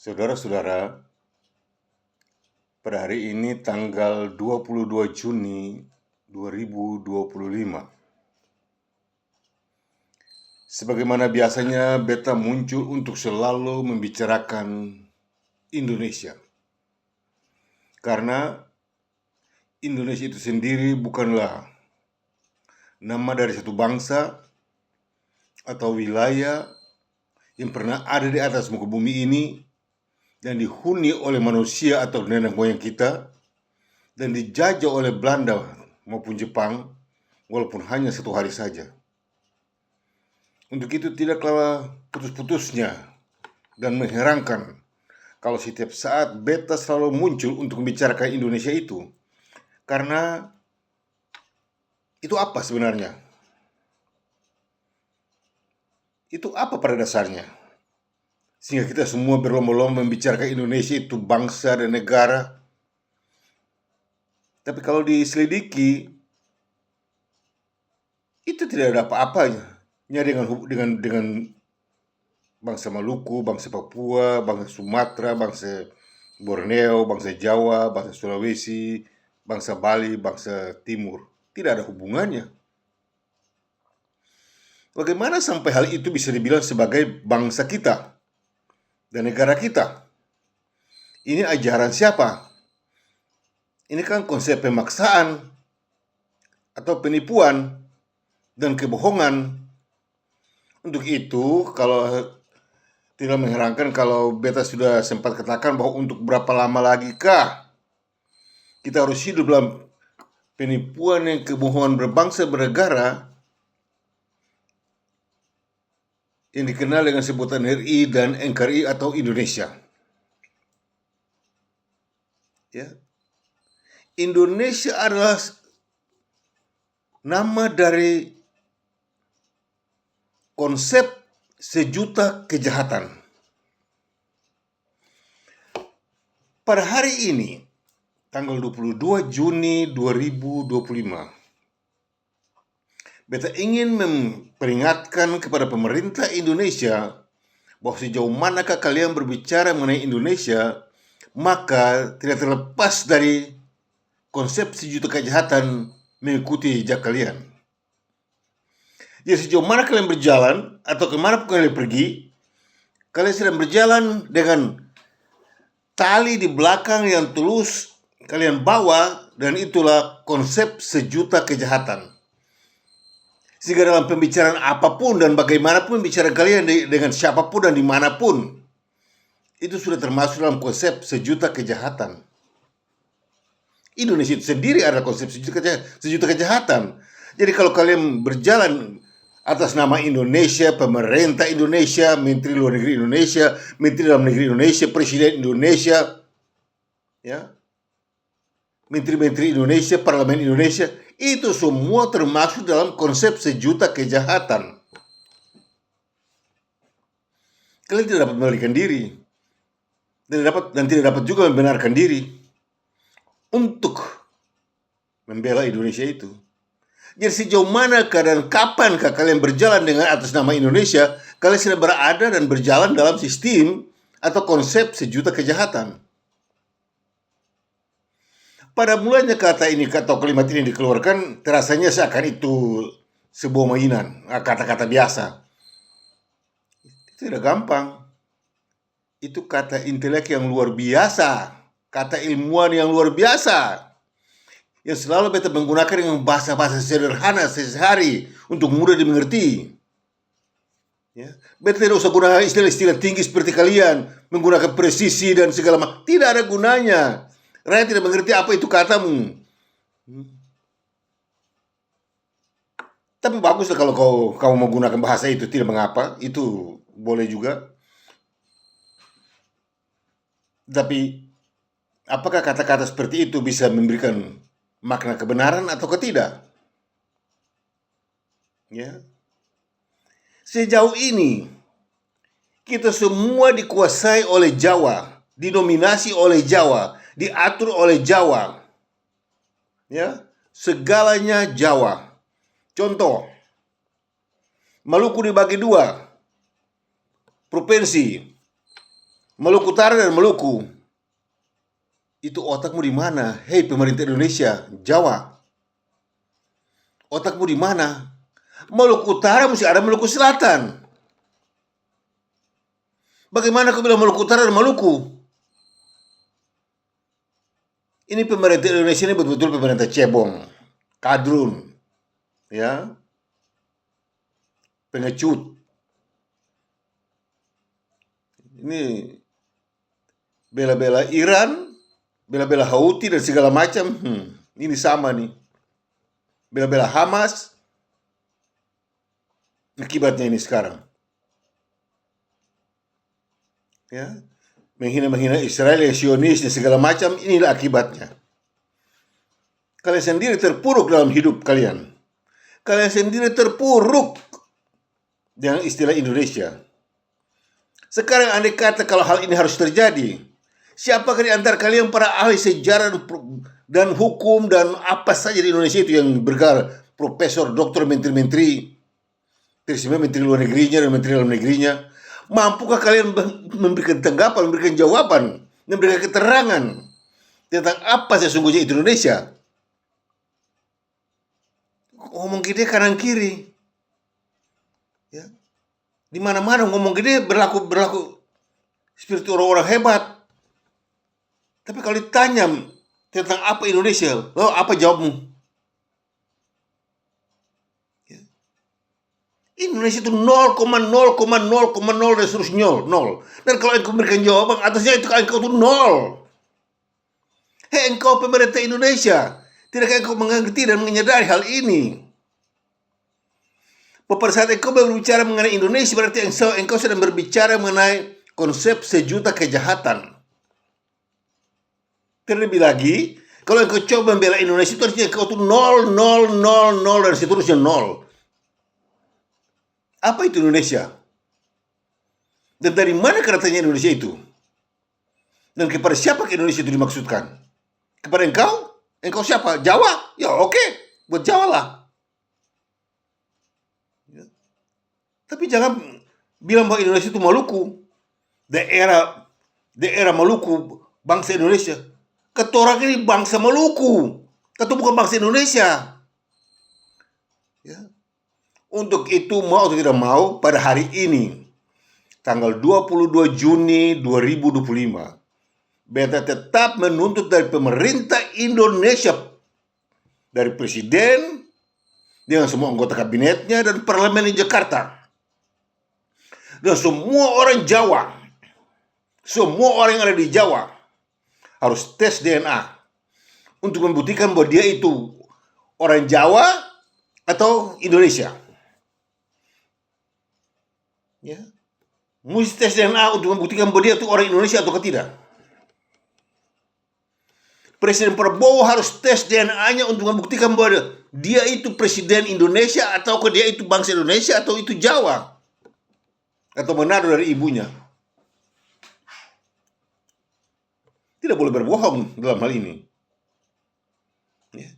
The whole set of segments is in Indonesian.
Saudara-saudara, pada hari ini tanggal 22 Juni 2025. Sebagaimana biasanya, beta muncul untuk selalu membicarakan Indonesia. Karena Indonesia itu sendiri bukanlah nama dari satu bangsa atau wilayah yang pernah ada di atas muka bumi ini dan dihuni oleh manusia atau nenek moyang kita dan dijajah oleh Belanda maupun Jepang walaupun hanya satu hari saja. Untuk itu tidaklah putus-putusnya dan mengherankan kalau setiap saat beta selalu muncul untuk membicarakan Indonesia itu. Karena itu apa sebenarnya? Itu apa pada dasarnya? Sehingga kita semua berlomba-lomba membicarakan Indonesia itu bangsa dan negara. Tapi kalau diselidiki, itu tidak ada apa-apanya dengan bangsa Maluku, bangsa Papua, bangsa Sumatera, bangsa Borneo, bangsa Jawa, bangsa Sulawesi, bangsa Bali, bangsa Timur. Tidak ada hubungannya. Bagaimana sampai hal itu bisa dibilang sebagai bangsa kita dan negara kita? Ini ajaran siapa? Ini kan konsep pemaksaan atau penipuan dan kebohongan. Untuk itu, kalau tidak mengherankan kalau beta sudah sempat katakan bahwa untuk berapa lama lagi kah kita harus hidup dalam penipuan dan kebohongan berbangsa bernegara yang dikenal dengan sebutan RI dan NKRI atau Indonesia. Ya. Indonesia adalah nama dari konsep sejuta kejahatan. Pada hari ini, tanggal 22 Juni 2025, beta ingin memperingatkan kepada pemerintah Indonesia bahwa sejauh manakah kalian berbicara mengenai Indonesia, maka tidak terlepas dari konsep sejuta kejahatan mengikuti jejak kalian. Jadi sejauh mana kalian berjalan atau kemana pun kalian pergi, kalian sedang berjalan dengan tali di belakang yang tulus kalian bawa, dan itulah konsep sejuta kejahatan. Sehingga dalam pembicaraan apapun dan bagaimanapun bicara kalian dengan siapapun dan dimanapun, itu sudah termasuk dalam konsep sejuta kejahatan. Indonesia itu sendiri adalah konsep sejuta kejahatan. Jadi kalau kalian berjalan atas nama Indonesia, pemerintah Indonesia, Menteri Luar Negeri Indonesia, Menteri Dalam Negeri Indonesia, Presiden Indonesia, ya, Menteri-menteri Indonesia, Parlemen Indonesia, itu semua termasuk dalam konsep sejuta kejahatan. Kalian tidak dapat memeliharkan diri, dan tidak dapat juga membenarkan diri untuk membela Indonesia itu. Jadi sejauh manakah dan kapankah kalian berjalan dengan atas nama Indonesia, kalian sudah berada dan berjalan dalam sistem atau konsep sejuta kejahatan. Pada mulanya kata ini atau kalimat ini dikeluarkan, terasanya seakan itu sebuah mainan, kata-kata biasa. Itu tidak gampang. Itu kata intelek yang luar biasa, kata ilmuwan yang luar biasa, yang selalu beta menggunakan dengan bahasa-bahasa sederhana sehari-hari untuk mudah dimengerti. Ya, beta tidak usah gunakan istilah-istilah tinggi seperti kalian, menggunakan presisi dan segala macam. Tidak ada gunanya. Rakyat tidak mengerti apa itu katamu. Tapi baguslah kalau kamu menggunakan bahasa itu, tidak mengapa, itu boleh juga. Tapi apakah kata-kata seperti itu bisa memberikan makna kebenaran atau tidak? Ya. Sejauh ini kita semua dikuasai oleh Jawa, didominasi oleh Jawa, diatur oleh Jawa. Ya, segalanya Jawa. Contoh, Maluku dibagi dua provinsi, Maluku Utara dan Maluku. Itu otakmu di mana? Hei pemerintah Indonesia, Jawa. Otakmu di mana? Maluku Utara mesti ada Maluku Selatan. Bagaimana kau bilang Maluku Utara dan Maluku? Ini pemerintah Indonesia ini betul-betul pemerintah cebong, kadrun, ya, pengecut. Ini bela-bela Iran, bela-bela Houthi dan segala macam. Ini sama nih. Bela-bela Hamas. Akibatnya ini sekarang. Ya, menghina-menghina Israel, Zionis dan segala macam, inilah akibatnya. Kalian sendiri terpuruk dalam hidup kalian. Kalian sendiri terpuruk dengan istilah Indonesia. Sekarang andai kata kalau hal ini harus terjadi, siapakah di antara kalian para ahli sejarah dan hukum dan apa saja di Indonesia itu yang bergelar profesor, doktor, menteri-menteri, terutama menteri luar negerinya dan menteri dalam negerinya, mampukah kalian memberikan tanggapan, memberikan jawaban, memberikan keterangan tentang apa sesungguhnya itu Indonesia? Ngomong gede kanan kiri, ya, di mana-mana ngomong gede berlaku seperti orang-orang hebat. Tapi kalau ditanya tentang apa Indonesia, apa jawabmu? Indonesia itu 0,0,0,0 dan seterusnya nol. Dan kalau engkau memberikan jawaban atasnya itu engkau itu nol. Hei engkau pemerintah Indonesia, tidakkah engkau mengerti dan menyadari hal ini? Pada saat engkau berbicara mengenai Indonesia, berarti engkau sedang berbicara mengenai konsep sejuta kejahatan. Terlebih lagi, kalau engkau coba membela Indonesia, itu artinya engkau itu 0, 0, 0, 0 dan seterusnya nol. Apa itu Indonesia? Dan dari mana katanya Indonesia itu? Dan kepada siapa Indonesia itu dimaksudkan? Kepada engkau? Engkau siapa? Jawa? Ya oke, buat Jawa lah. Ya. Tapi jangan bilang bahwa Indonesia itu Maluku. Daerah Maluku, bangsa Indonesia. Ketorang ini bangsa Maluku. Kata bukan bangsa Indonesia. Ya. Untuk itu mau atau tidak mau, pada hari ini, tanggal 22 Juni 2025, beta tetap menuntut dari pemerintah Indonesia, dari presiden, dengan semua anggota kabinetnya dan parlemen di Jakarta, dan semua orang Jawa, semua orang yang ada di Jawa, harus tes DNA untuk membuktikan bahwa dia itu orang Jawa atau Indonesia. Ya, mesti tes DNA untuk membuktikan bahwa dia itu orang Indonesia atau tidak. Presiden Prabowo harus tes DNA-nya untuk membuktikan bahwa dia itu presiden Indonesia atau dia itu bangsa Indonesia atau itu Jawa atau Manado dari ibunya. Tidak boleh berbohong dalam hal ini. Ya.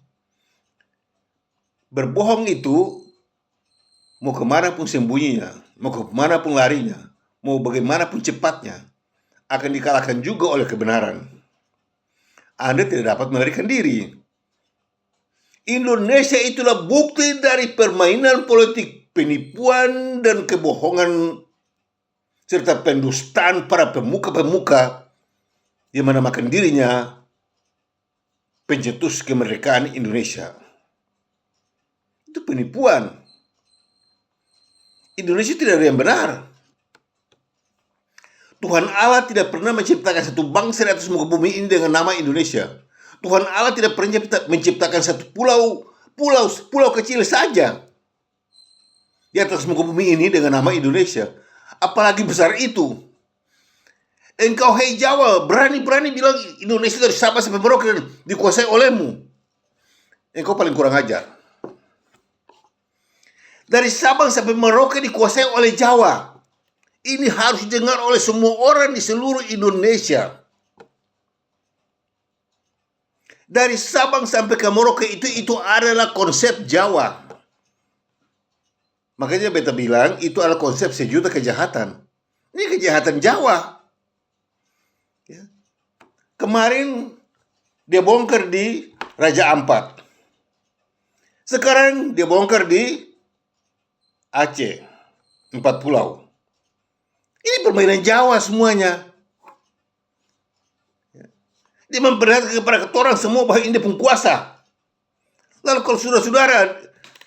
Berbohong itu mau kemana pun sembunyinya, mau kemana pun larinya, mau bagaimanapun cepatnya, akan dikalahkan juga oleh kebenaran. Anda tidak dapat melarikan diri. Indonesia itulah bukti dari permainan politik, penipuan dan kebohongan, serta pendustaan para pemuka-pemuka yang menamakan dirinya pencetus kemerdekaan Indonesia. Itu penipuan. Indonesia tidak ada yang benar. Tuhan Allah tidak pernah menciptakan satu bangsa di atas muka bumi ini dengan nama Indonesia. Tuhan Allah tidak pernah menciptakan satu pulau kecil saja di atas muka bumi ini dengan nama Indonesia. Apalagi besar itu. Engkau hei Jawa, berani-berani bilang Indonesia dari Sabah sampai Merauke dan dikuasai olehmu. Engkau paling kurang ajar. Dari Sabang sampai Merauke dikuasai oleh Jawa. Ini harus didengar oleh semua orang di seluruh Indonesia. Dari Sabang sampai ke Merauke itu adalah konsep Jawa. Makanya beta bilang itu adalah konsep sejuta kejahatan. Ini kejahatan Jawa. Kemarin dia bongkar di Raja Ampat. Sekarang dia bongkar di Aceh, 4 pulau. Ini permainan Jawa semuanya. Dia memperlihatkan kepada orang semua bahwa ini penguasa. Lalu kalau saudara-saudara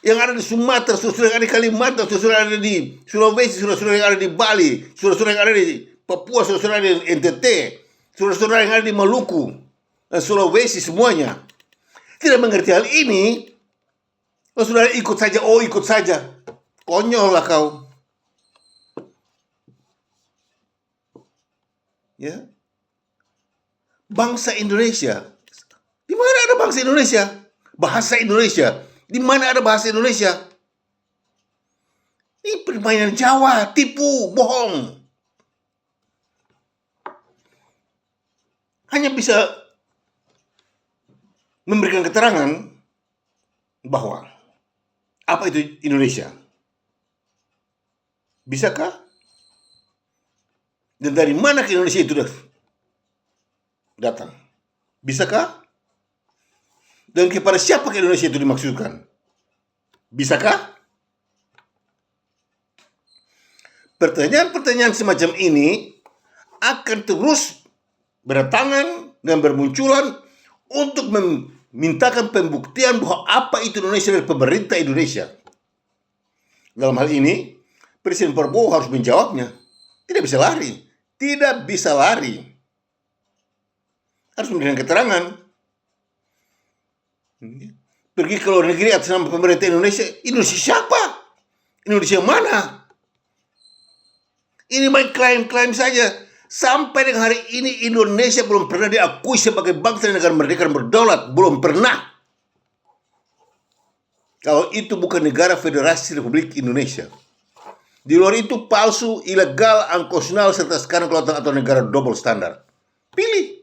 yang ada di Sumatera, saudara-saudara yang ada di Kalimantan, saudara-saudara yang ada di Sulawesi, saudara-saudara yang ada di Bali, saudara-saudara yang ada di Papua, saudara-saudara yang ada di NTT, saudara-saudara yang ada di Maluku, dan Sulawesi semuanya tidak mengerti hal ini. Kalau saudara ikut saja, ikut saja. Konyol lah kau. Ya. Bangsa Indonesia. Di mana ada bangsa Indonesia? Bahasa Indonesia. Di mana ada bahasa Indonesia? Ini permainan Jawa, tipu, bohong. Hanya bisa memberikan keterangan bahwa apa itu Indonesia. Bisakah? Dan dari mana ke Indonesia itu datang? Bisakah? Dan kepada siapa ke Indonesia itu dimaksudkan? Bisakah? Pertanyaan-pertanyaan semacam ini akan terus berdatangan dan bermunculan untuk memintakan pembuktian bahwa apa itu Indonesia dari pemerintah Indonesia. Dalam hal ini, Presiden Prabowo harus menjawabnya. Tidak bisa lari. Tidak bisa lari. Harus memberikan keterangan. Pergi ke luar negeri atas nama pemerintah Indonesia. Indonesia siapa? Indonesia mana? Ini main klaim-klaim saja. Sampai dengan hari ini Indonesia belum pernah diakui sebagai bangsa dan negara merdeka dan berdaulat. Belum pernah. Kalau itu bukan negara Federasi Republik Indonesia. Di luar itu palsu, ilegal, unconstitusional, serta sekarang kelautan atau negara double standar. Pilih.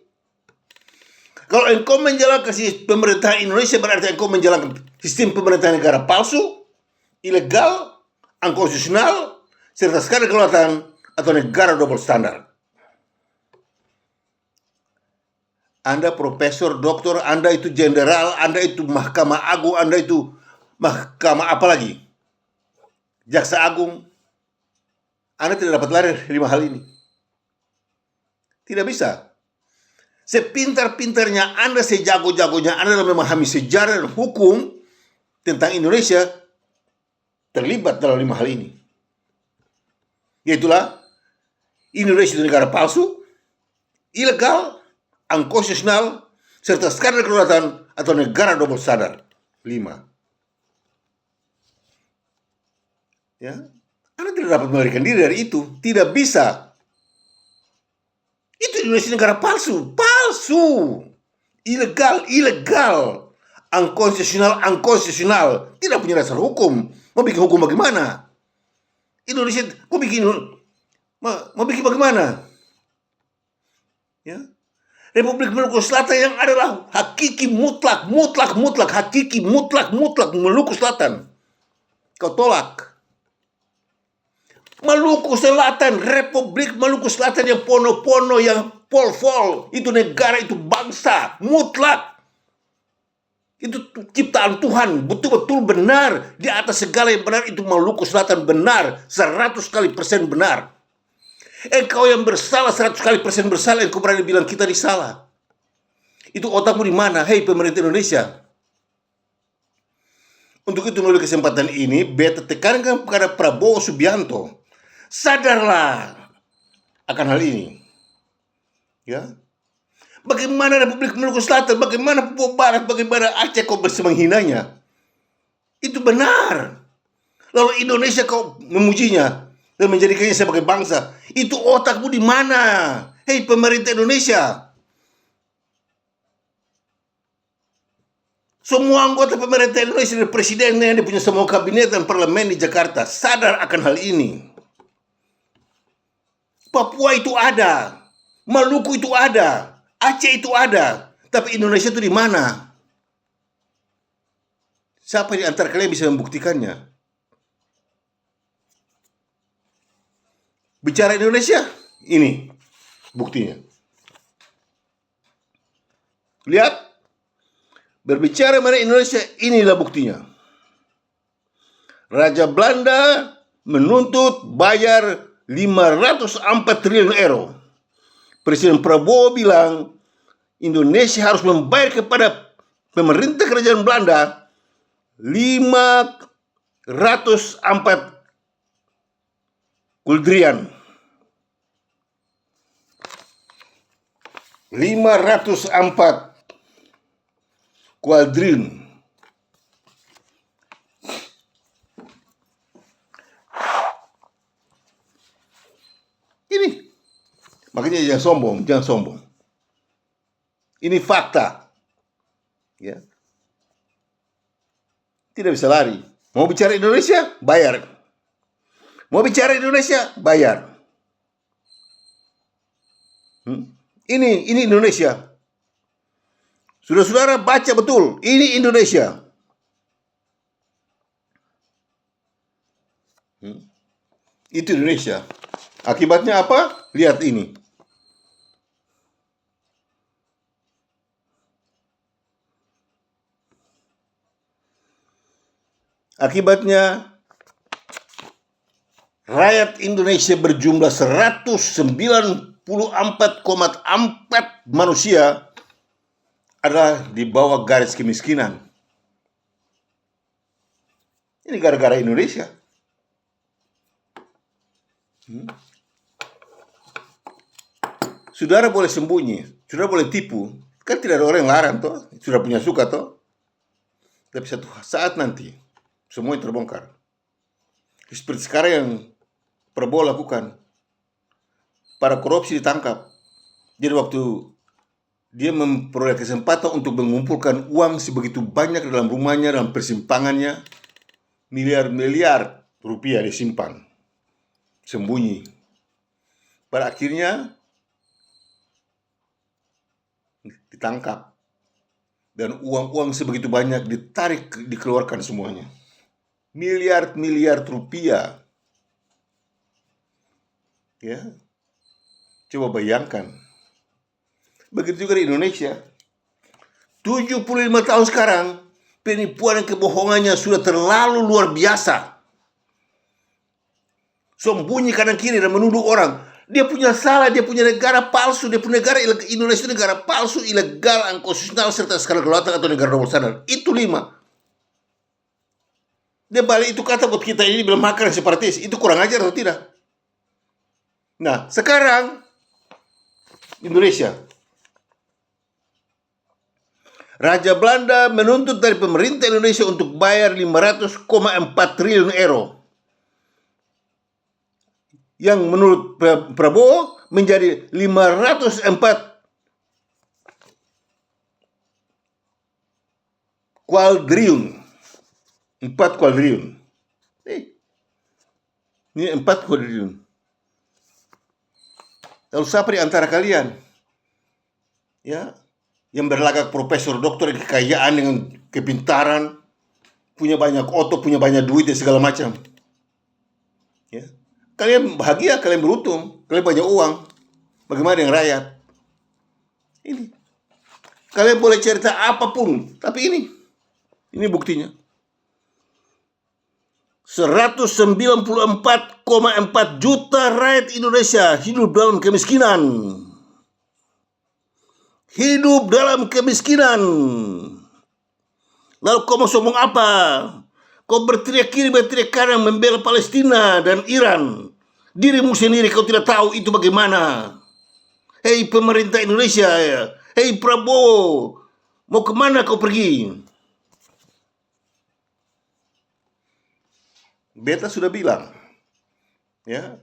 Kalau engkau menjalankan pemerintahan Indonesia berarti engkau menjalankan sistem pemerintahan negara palsu, ilegal, unconstitusional, serta sekarang kelautan atau negara double standar. Anda profesor, doktor, Anda itu jenderal, Anda itu Mahkamah Agung, Anda itu mahkamah apa lagi? Jaksa Agung. Anda tidak dapat lari dari hal ini. Tidak bisa. Sepintar-pintarnya Anda, sejago-jagonya Anda dalam memahami sejarah dan hukum tentang Indonesia, terlibat dalam 5 hal ini. Yaitulah, Indonesia itu negara palsu, ilegal, unconstitutional, serta skandal kedaulatan atau negara double standard. 5. Ya, Anda tidak dapat melarikan diri dari itu. Tidak bisa. Itu Indonesia negara palsu. Palsu. Ilegal. Unconstitutional. Tidak punya dasar hukum. Mau bikin hukum bagaimana? Indonesia, mau bikin bagaimana? Ya. Republik Maluku Selatan yang adalah hakiki mutlak. Hakiki mutlak Maluku Selatan. Kau tolak. Maluku Selatan, Republik Maluku Selatan yang pono-pono, yang pol-pol, itu negara, itu bangsa, mutlak. Itu ciptaan Tuhan, betul-betul benar. Di atas segala yang benar, itu Maluku Selatan benar, 100% benar. Engkau yang bersalah, 100% bersalah, engkau berani bilang kita disalah. Itu otakmu di mana? Hei pemerintah Indonesia. Untuk itu melalui kesempatan ini, beta tekankan kepada Prabowo Subianto. Sadarlah akan hal ini. Ya. Bagaimana Republik Maluku Selatan, bagaimana Papua Barat, bagaimana Aceh kau menghinanya? Itu benar. Lalu Indonesia kau memujinya dan menjadikannya sebagai bangsa. Itu otakmu di mana? Hei pemerintah Indonesia. Semua anggota pemerintah Indonesia dan presidennya yang punya semua kabinet dan parlemen di Jakarta sadar akan hal ini. Papua itu ada, Maluku itu ada, Aceh itu ada, tapi Indonesia itu di mana? Siapa di antara kalian bisa membuktikannya? Bicara Indonesia, ini buktinya. Lihat, berbicara mengenai Indonesia, inilah buktinya. Raja Belanda menuntut bayar 504 triliun euro. Presiden Prabowo bilang Indonesia harus membayar kepada pemerintah kerajaan Belanda 504 kuldrian. 504 kuadrin. Ini makanya jangan sombong. Ini fakta. Ya. Tidak bisa lari. Mau bicara Indonesia, bayar. Mau bicara Indonesia, bayar. Ini Indonesia. Saudara-saudara baca betul, ini Indonesia. Itu Indonesia. Akibatnya apa? Lihat ini. Akibatnya rakyat Indonesia berjumlah 194,4 manusia adalah di bawah garis kemiskinan. Ini gara-gara Indonesia. Saudara boleh sembunyi, saudara boleh tipu, kan tidak ada orang yang larang toh, sudah punya suka toh. Tapi satu saat nanti semuanya terbongkar. Seperti sekarang yang Prabowo lakukan, para korupsi ditangkap. Jadi waktu dia memperoleh kesempatan untuk mengumpulkan uang sebegitu banyak dalam rumahnya, dalam persimpangannya, miliar-miliar rupiah disimpan, sembunyi. Pada akhirnya ditangkap dan uang-uang sebegitu banyak dikeluarkan semuanya, miliar-miliar rupiah. Ya, coba bayangkan. Begitu juga di Indonesia. 75 tahun sekarang, penipuan dan kebohongannya sudah terlalu luar biasa. Sembunyi kanan kiri dan menuduh orang. Dia punya salah, dia punya negara palsu, dia punya negara Indonesia itu negara palsu, ilegal, unconstitutional, serta skala kelautan atau negara nomor standar. Itu 5. Dia balik itu kata buat kita ini bilang makar separatis. Itu kurang ajar atau tidak? Nah, sekarang Indonesia. Raja Belanda menuntut dari pemerintah Indonesia untuk bayar 500,4 triliun euro. Yang menurut Prabowo menjadi 504 kuadriun. 4 kuadriun. Ini 4 kuadriun. Lalu siapa di antara kalian ya yang berlagak profesor, doktor, kekayaan dengan kepintaran, punya banyak otot, punya banyak duit dan segala macam? Ya. Kalian bahagia, kalian beruntung, kalian banyak uang. Bagaimana dengan rakyat? Ini. Kalian boleh cerita apapun, tapi ini buktinya. 194,4 juta rakyat Indonesia hidup dalam kemiskinan. Hidup dalam kemiskinan. Lalu kau mau sombong apa? Kau berteriak kiri, berteriak kanan, membela Palestina dan Iran. Dirimu sendiri kau tidak tahu itu bagaimana. Hei pemerintah Indonesia, hei Prabowo, mau kemana kau pergi? Beta sudah bilang, ya,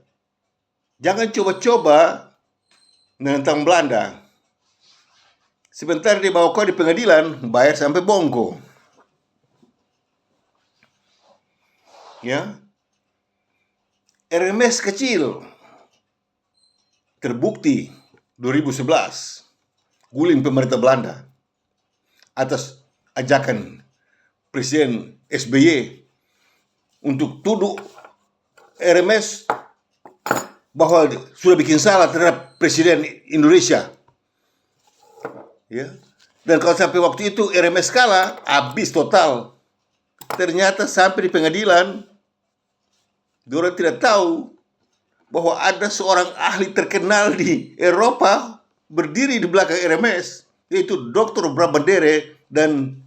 jangan coba-coba menentang Belanda. Sebentar dia bawa kau di pengadilan, bayar sampai bongko. Ya, RMS kecil terbukti 2011 guling pemerintah Belanda atas ajakan Presiden SBY untuk tuduh RMS bahwa sudah bikin salah terhadap Presiden Indonesia. Ya, Dan kalau sampai waktu itu RMS kalah, habis total. Ternyata sampai di pengadilan, orang tidak tahu bahwa ada seorang ahli terkenal di Eropa berdiri di belakang RMS, yaitu Dr. Brabandere dan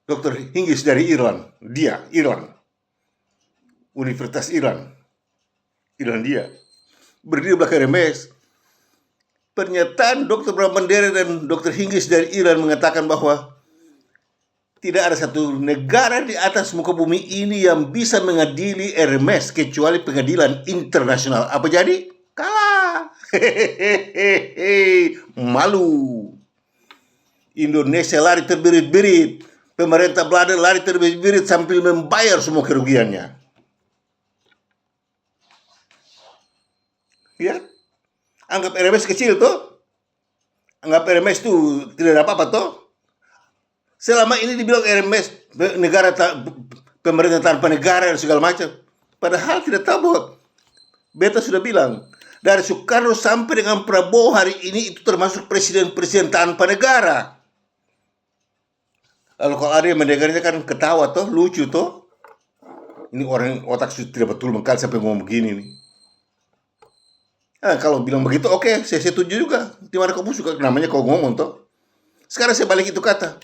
Dr. Hingis dari Irland. Dia, Irland. Universitas Irlandia. Berdiri di belakang RMS. Pernyataan Dr. Brabandere dan Dr. Hingis dari Iran mengatakan bahwa tidak ada satu negara di atas muka bumi ini yang bisa mengadili RMS kecuali pengadilan internasional. Apa jadi? Kalah. Malu. Indonesia lari terbirit-birit. Pemerintah Belanda lari terbirit-birit sambil membayar semua kerugiannya. Ya, anggap RMS kecil tuh, anggap RMS tuh tidak ada apa-apa tuh. Selama ini dibilang RMS negara pemerintah tanpa negara dan segala macam. Padahal tidak tahu bahwa beta sudah bilang dari Soekarno sampai dengan Prabowo hari ini itu termasuk presiden-presiden tanpa negara. Lalu kalau ada yang mendengarnya kan ketawa tuh, lucu tuh. Ini orang otak sudah tidak betul mengkal sampai ngomong begini nih. Nah, kalau bilang begitu, oke, saya setuju juga. Di mana kamu suka namanya kau ngomong toh. Sekarang saya balik itu kata.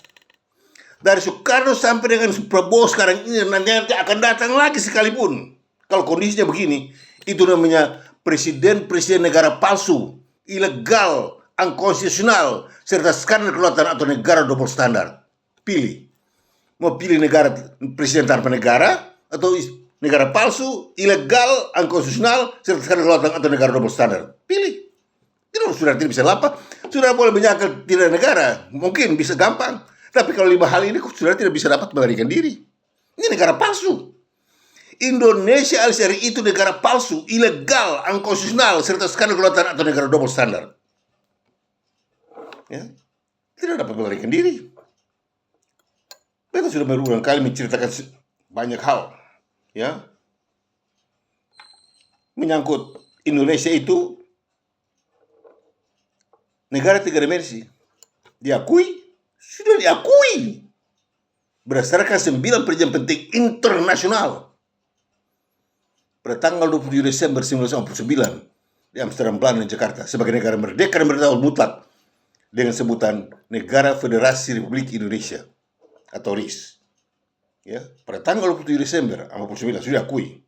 Dari Soekarno sampai dengan Prabowo sekarang ini nanti akan datang lagi sekalipun. Kalau kondisinya begini, itu namanya presiden-presiden negara palsu, ilegal, unkonstitusional, serta skandal kelautan atau negara double standar. Pilih. Mau pilih negara presiden tanpa negara atau negara palsu, ilegal, unkonstitusional, serta skandal kelautan atau negara double standar. Pilih. Sudah tidak bisa lapar. Sudah boleh menyangkal tidak negara. Mungkin bisa gampang. Tapi kalau 5 hal ini sudah tidak bisa dapat melarikan diri. Ini negara palsu. Indonesia alias RI itu negara palsu, ilegal, unkonstitusional, serta skandal kelautan atau negara double standar. Ya, tidak dapat melarikan diri. Kita sudah berulang kali menceritakan banyak hal, ya, menyangkut Indonesia itu negara 3 dimensi. Sudah diakui berdasarkan 9 perjanjian penting internasional pada tanggal 27 Desember 1949 di Amsterdam, Belanda dan Jakarta sebagai negara merdeka dan berdaulat mutlak dengan sebutan Negara Federasi Republik Indonesia atau RIS. Ya, pada tanggal 27 Desember 1949 sudah diakui.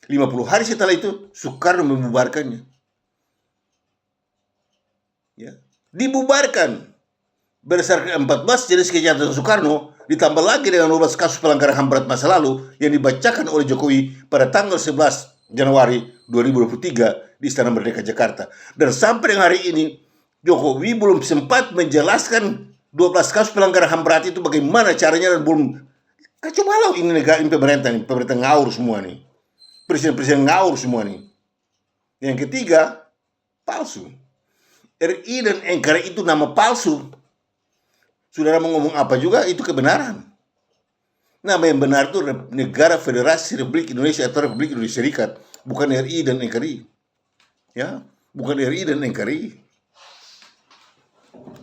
50 hari setelah itu Soekarno membubarkannya. Ya, dibubarkan berdasarkan 14 jenis kejahatan Soekarno, ditambah lagi dengan 12 kasus pelanggaran HAM berat masa lalu yang dibacakan oleh Jokowi pada tanggal 11 Januari 2023 di Istana Merdeka Jakarta. Dan sampai dengan hari ini Jokowi belum sempat menjelaskan 12 kasus pelanggaran HAM berat itu bagaimana caranya, dan belum. Kacau balau ini negara, ini pemerintah ngawur semua nih. Presiden-presiden ngawur semua nih. Yang ketiga, palsu. RI dan NKRI itu nama palsu. Saudara mau ngomong apa juga, itu kebenaran. Nama yang benar itu Negara Federasi Republik Indonesia atau Republik Indonesia Serikat, bukan RI dan NKRI. Ya, bukan RI dan NKRI.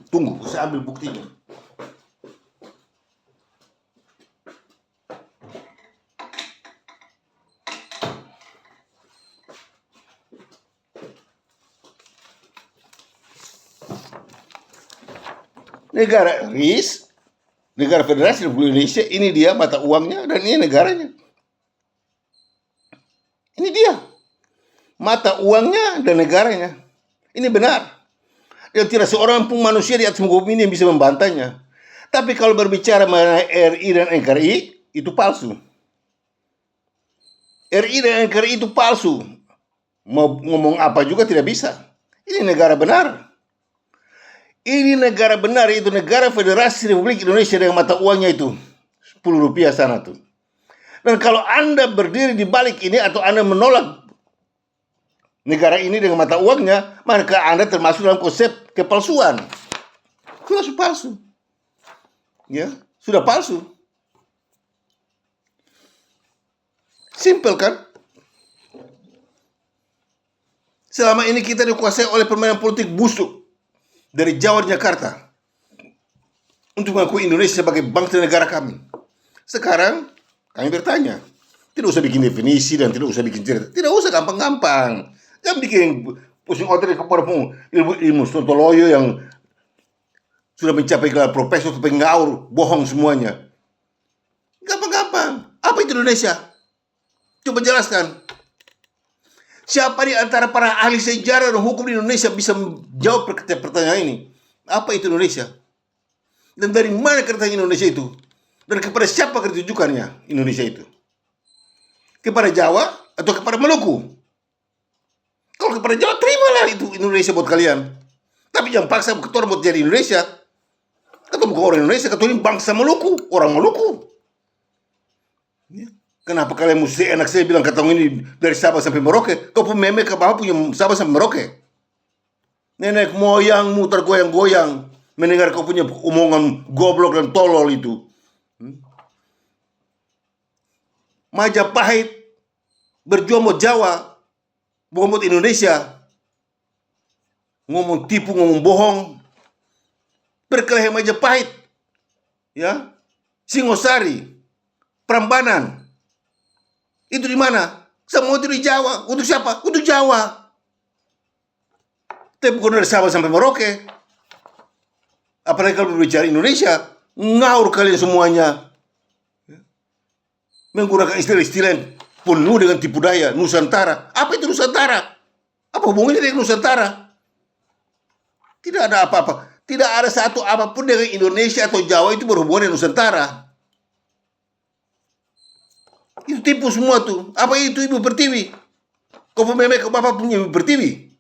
Tunggu, saya ambil buktinya. Negara RIS, Negara Federasi Republik Indonesia, ini dia mata uangnya dan ini negaranya. Ini dia mata uangnya dan negaranya. Ini benar. Dan tidak seorang pun manusia di atas muka bumi ini yang bisa membantahnya. Tapi kalau berbicara mengenai RI dan NKRI, itu palsu. RI dan NKRI itu palsu. Mau ngomong apa juga tidak bisa. Ini negara benar. Ini negara benar, itu Negara Federasi Republik Indonesia dengan mata uangnya itu 10 rupiah sana tuh. Dan kalau Anda berdiri di balik ini atau Anda menolak negara ini dengan mata uangnya, maka Anda termasuk dalam konsep kepalsuan. Sudah palsu. Ya, sudah palsu. Simple kan? Selama ini kita dikuasai oleh permainan politik busuk dari Jawa dan Jakarta. untuk mengakui Indonesia sebagai bangsa negara kami. Sekarang kami bertanya, tidak usah bikin definisi dan tidak usah bikin cerita, tidak usah gampang-gampang. Jangan bikin pusing otak kepada ilmu sontoloyo yang sudah mencapai gelar profesor tapi ngaur, bohong semuanya. Gampang-gampang. Apa itu Indonesia? Coba jelaskan. Siapa di antara para ahli sejarah dan hukum di Indonesia bisa menjawab pertanyaan ini? Apa itu Indonesia? Dan dari mana katanya Indonesia itu? Dan kepada siapa ditujukannya Indonesia itu? Kepada Jawa atau kepada Maluku? Kalau kepada Jawa, terimalah itu Indonesia buat kalian. Tapi jangan paksa ketua buat jadi Indonesia. Atau bukan orang Indonesia, ketua ini bangsa Maluku, orang Maluku. Kenapa kalian mesti enak saya bilang kata ini dari Sabah sampai Merauke? Kau pun meme ke bawah punya Sabah sampai Merauke. Nenek moyangmu tergoyang-goyang mendengar kau punya omongan goblok dan tolol itu. Majapahit berjuang buat Jawa, bukan buat Indonesia. Ngomong tipu, ngomong bohong. Perkelahian Majapahit, ya, Singosari, Prambanan. Itu di mana? Semua itu di Jawa. Untuk siapa? Untuk Jawa. Tapi bukan dari Sabah sampai Merauke. Apalagi kalau berbicara Indonesia, ngaur kalian semuanya. Menggunakan istilah-istilah yang penuh dengan tipu daya. Nusantara. Apa itu Nusantara? Apa hubungannya dengan Nusantara? Tidak ada apa-apa. Tidak ada satu apapun dengan Indonesia atau Jawa itu berhubungan dengan Nusantara. Itu tipu semua tuh. Apa itu Ibu Pertiwi? Kau memek ke bapak punya Ibu Pertiwi?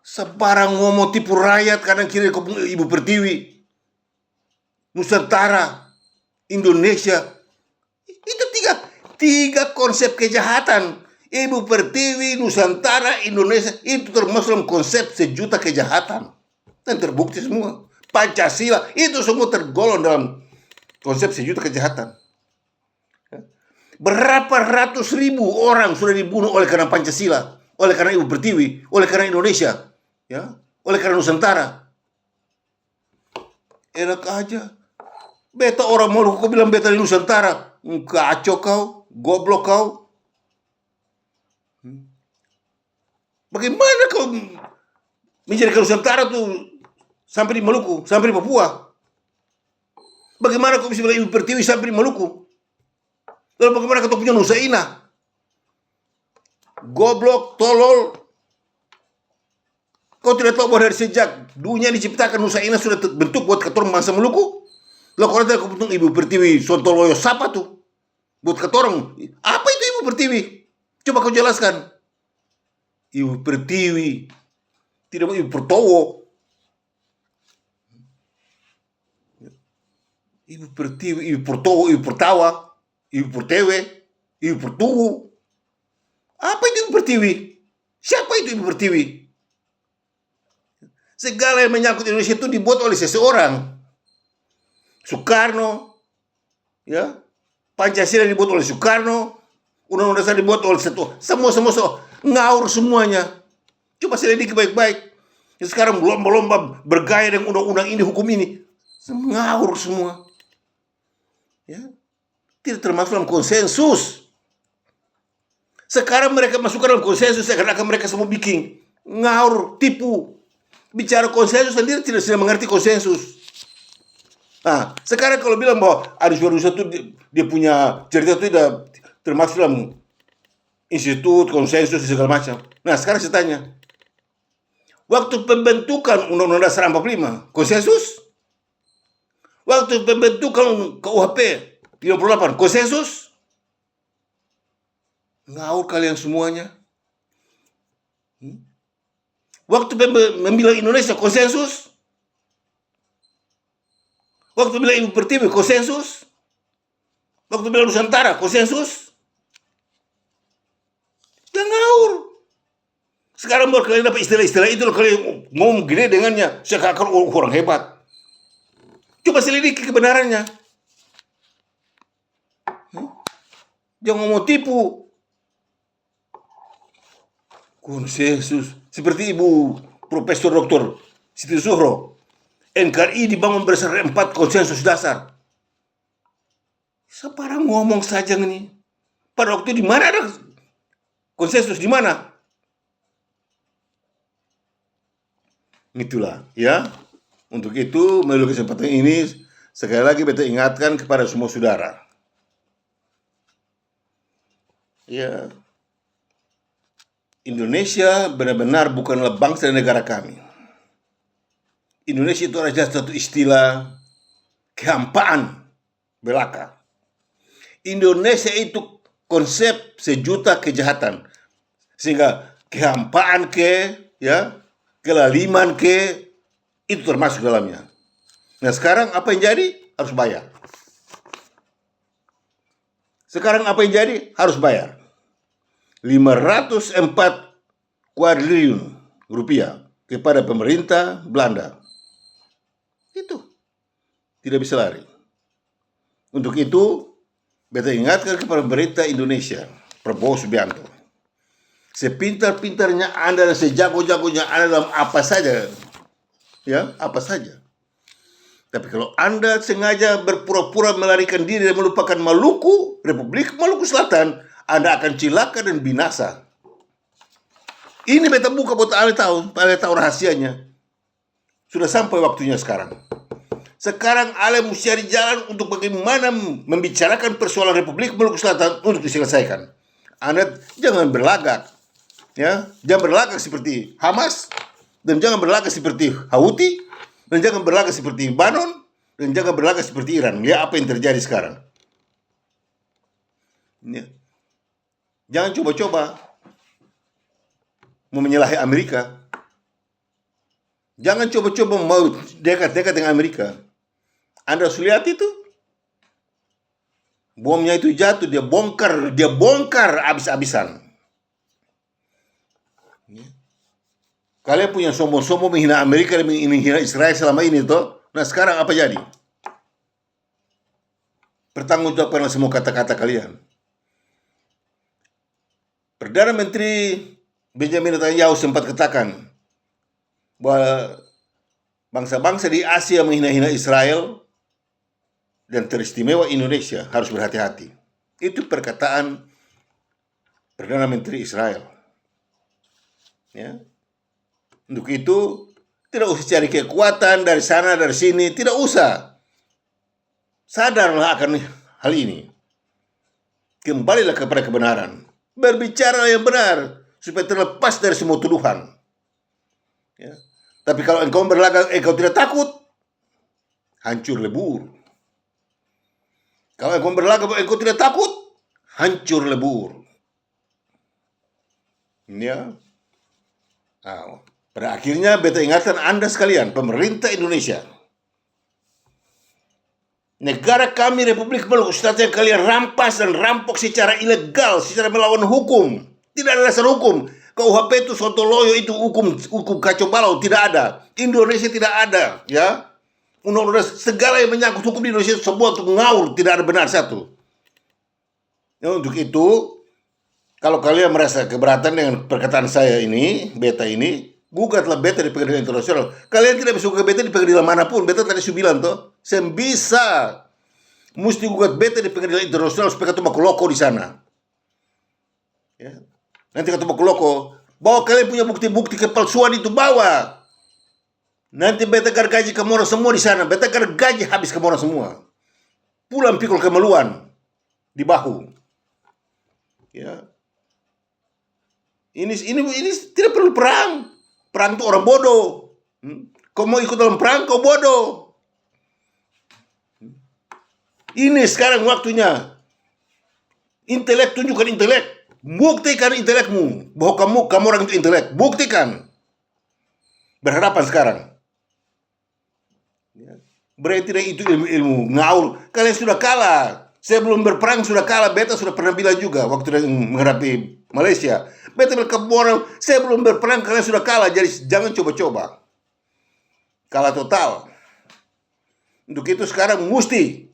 Sebarang ngomong tipu rakyat kanan kiri kau punya Ibu Pertiwi. Nusantara, Indonesia. Itu tiga konsep kejahatan. Ibu Pertiwi, Nusantara, Indonesia. Itu termasuk dalam konsep sejuta kejahatan. Dan terbukti semua. Pancasila, itu semua tergolong dalam konsep sejuta kejahatan. Berapa ratus ribu orang sudah dibunuh oleh karena Pancasila, oleh karena Ibu Pertiwi, oleh karena Indonesia, ya, oleh karena Nusantara. Enak aja. Beta orang Maluku, kau bilang beta di Nusantara. Kacau kau, goblok kau. Bagaimana kau menjadikan Nusantara tuh sampai di Maluku, sampai di Papua? Bagaimana kau bisa bilang Ibu Pertiwi sampai di Maluku? Lalu bagaimana kau punya Nusa Inah? Goblok, tolol. Kau tidak tahu bahwa dari sejak dunia diciptakan Nusa Inah sudah terbentuk buat keturun bangsa Maluku? Lalu kalau tidak kau punya Ibu Pertiwi Sontoloyo siapa tuh? Buat keturun. Apa itu Ibu Pertiwi? Coba kau jelaskan. Ibu Pertiwi. Tidak Ibu Pertowo. Ibu Pertiwi, Ibu Pertowo, Ibu Pertawa, Ibu Pertewe, Ibu Pertuwu. Apa itu Ibu Pertiwi? Siapa itu Ibu Pertiwi? Segala yang menyangkut Indonesia itu dibuat oleh seseorang. Soekarno, ya, Pancasila dibuat oleh Soekarno, Undang-Undang Dasar dibuat oleh semua ngaur semuanya. Coba selidiki baik-baik. Sekarang berlomba-lomba bergaya dengan undang-undang ini, hukum ini, ngaur semua. Ya, tidak termasuk dalam konsensus. Sekarang mereka masuk dalam konsensus karena mereka semua bikin ngaur, tipu. Bicara konsensus sendiri tidak mengerti konsensus. Nah, sekarang kalau bilang bahwa ada suara itu dia punya cerita itu tidak termasuk dalam institut konsensus segala macam. Nah, sekarang saya tanya, waktu pembentukan Undang-Undang Dasar 45 konsensus? Waktu pembentukan KUHP 58 konsensus? Ngaur kalian semuanya. Waktu membilang Indonesia konsensus? Waktu bilang Ibu Pertiwi konsensus? Waktu bilang Nusantara konsensus? Jangan ngaur. Sekarang baru kalian dapat istilah-istilah itu, kalian ngomong gede dengannya. Saya akan orang hebat. Coba selidiki kebenarannya. Jangan ngomong tipu. Konsensus. Seperti Ibu Profesor Doktor Siti Zuhro. NKRI dibangun berdasarkan 4 konsensus dasar. Sekarang ngomong saja ini. Pada waktu di mana ada konsensus, di mana? Itulah ya. Untuk itu melalui kesempatan ini sekali lagi beta ingatkan kepada semua saudara. Ya. Indonesia benar-benar bukanlah bangsa dan negara kami. Indonesia itu adalah satu istilah kehampaan belaka. Indonesia itu konsep sejuta kejahatan. Sehingga kehampaan kelaliman itu termasuk dalamnya. Nah sekarang apa yang jadi? Harus bayar. Sekarang apa yang jadi? Harus bayar. 504 kuadriliun rupiah kepada pemerintah Belanda. Itu tidak bisa lari. Untuk itu, beta ingatkan kepada pemerintah Indonesia, Prabowo Subianto, sepintar-pintarnya Anda dan sejago-jagonya Anda dalam apa saja, ya apa saja. Tapi kalau Anda sengaja berpura-pura melarikan diri dan melupakan Maluku, Republik Maluku Selatan, Anda akan cilaka dan binasa. Ini beta buka buat Anda tahu rahasianya. Sudah sampai waktunya sekarang. Sekarang Anda mesti cari jalan untuk bagaimana membicarakan persoalan Republik Maluku Selatan untuk diselesaikan. Anda jangan berlagak, ya, jangan berlagak seperti Hamas, dan jangan berlagak seperti Houthi, dan jangan berlagak seperti Lebanon, dan jangan berlagak seperti Iran. Lihat apa yang terjadi sekarang. Ya. Jangan coba-coba mau menyalahi Amerika. Jangan coba-coba mau dekat-dekat dengan Amerika. Anda sudah lihat itu? Bomnya itu jatuh, dia bongkar habis-habisan. Kalian punya sombong-sombong menghina Amerika dan menghina Israel selama ini toh. Nah sekarang apa jadi? Pertanggungjawabkanlah semua kata-kata kalian. Perdana Menteri Benjamin Netanyahu sempat katakan bahwa bangsa-bangsa di Asia menghina-hina Israel dan teristimewa Indonesia harus berhati-hati. Itu perkataan Perdana Menteri Israel. Ya. Untuk itu tidak usah cari kekuatan dari sana dari sini, tidak usah. Sadarlah akan hal ini. Kembalilah kepada kebenaran. Berbicara yang benar supaya terlepas dari semua tuduhan. Ya. Tapi kalau engkau berlagak, engkau tidak takut, hancur lebur. Kalau engkau berlagak, engkau tidak takut, hancur lebur. Ya. Nah, pada akhirnya beta ingatkan Anda sekalian, pemerintah Indonesia, negara kami Republik Maluku Selatan yang kalian rampas dan rampok secara ilegal, secara melawan hukum. Tidak ada dasar hukum. KUHP itu sontoloyo, itu hukum kacau balau, tidak ada. Indonesia tidak ada, ya. Undang-undang segala yang menyangkut hukum di Indonesia semua untuk ngawur, tidak ada benar satu. Ya, untuk itu, kalau kalian merasa keberatan dengan perkataan saya ini, beta ini, gugatlah beta di pengadilan internasional. Kalian tidak bisa gugat beta di pengadilan manapun. Beta tadi sudah bilang toh, saya bisa. Mesti gugat beta di pengadilan internasional supaya ketemu loko di sana. Ya. Nanti ketemu loko, bawa kalian punya bukti-bukti kepalsuan itu, bawa. Nanti beta gaji kamu orang semua di sana. Beta gaji habis kamu orang semua. Pulang pikul kemaluan di bahu. Ya. Ini tidak perlu perang. Perang itu orang bodoh. Kau mau ikut dalam perang, kau bodoh. Ini sekarang waktunya. Intelek, tunjukkan intelek. Buktikan intelekmu. Bahwa kamu orang itu intelek. Buktikan. Berhadapan sekarang. Berarti itu ilmu ngaul. Kalian sudah kalah. Saya belum berperang sudah kalah. Beta sudah pernah bilang juga waktu menghadapi Malaysia. Beta bilang ke orang, saya belum berperang, kalian sudah kalah. Jadi jangan coba-coba. Kalah total. Untuk itu sekarang mesti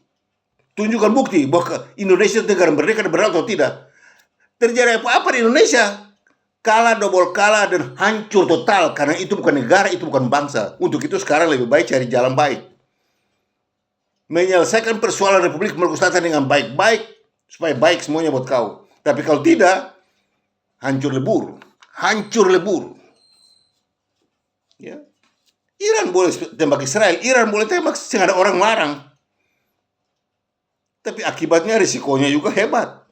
tunjukkan bukti bahwa Indonesia negara merdeka dan benar atau tidak. Terjadi apa-apa di Indonesia, kalah, double kalah, dan hancur total. Karena itu bukan negara, itu bukan bangsa. Untuk itu sekarang lebih baik cari jalan baik, menyelesaikan persoalan Republik Maluku Selatan dengan baik-baik, supaya baik semuanya buat kau. Tapi kalau tidak, hancur lebur. Hancur lebur. Ya. Iran boleh tembak Israel, Iran boleh tembak, sehingga ada orang larang. Tapi akibatnya risikonya juga hebat.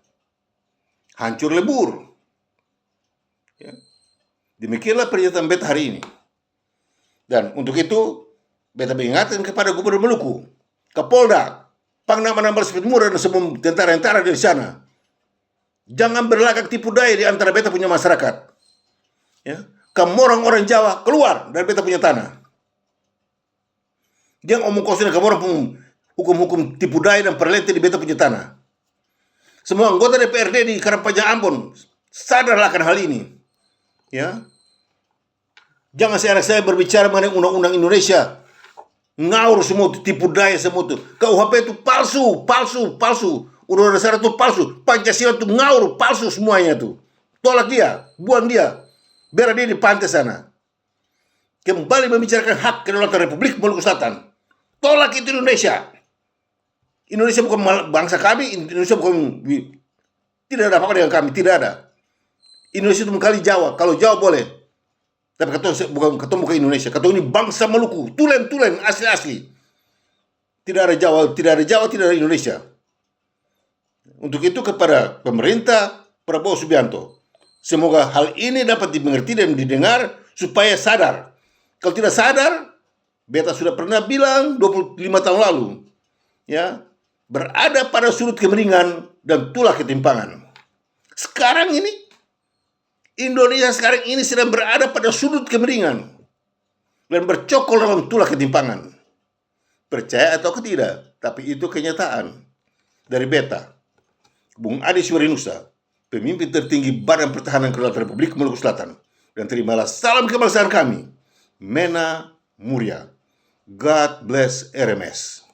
Hancur lebur. Ya. Demikianlah pernyataan beta hari ini. Dan untuk itu, beta mengingatkan kepada Gubernur Maluku, Kapolda, Pangdam Anambas Sepitimura dan semua tentara-tentara di sana. Jangan berlagak tipu daya di antara beta punya masyarakat. Ya. Kamu orang Jawa, keluar dari beta punya tanah. Jangan omong kosong kamu orang hukum-hukum tipu daya dan perlente di beta punya tanah. Semua anggota DPRD di Karangpanjang Ambon, sadarlah akan hal ini. Ya. Jangan saya berbicara mengenai undang-undang Indonesia. Ngaur semua itu, tipu daya semua itu. KUHP itu palsu. Undang-undang dasar itu palsu. Pancasila itu ngaur, palsu semuanya itu. Tolak dia, buang dia. Biar dia di pantai sana. Kembali membicarakan hak kedaulatan Republik Maluku Selatan. Tolak itu Indonesia. Indonesia bukan bangsa kami, Indonesia bukan, tidak ada apa-apa dengan kami, tidak ada. Indonesia itu kali Jawa, kalau Jawa boleh. Tapi ketemu bukan Indonesia, ketemu ini bangsa Maluku, tulen asli. Tidak ada Jawa, tidak ada Indonesia. Untuk itu kepada pemerintah Prabowo Subianto, semoga hal ini dapat dimengerti dan didengar supaya sadar. Kalau tidak sadar, beta sudah pernah bilang 25 tahun lalu, ya, berada pada sudut kemiringan dan tulah ketimpangan. Sekarang ini Indonesia sedang berada pada sudut kemiringan dan bercokol dalam tulah ketimpangan. Percaya atau tidak, tapi itu kenyataan. Dari beta, Bung Adi Suwarinusa, pemimpin tertinggi Badan Pertahanan Kedaulatan Republik Maluku Selatan. Dan terimalah salam kebangsaan kami, Mena Muria. God bless RMS.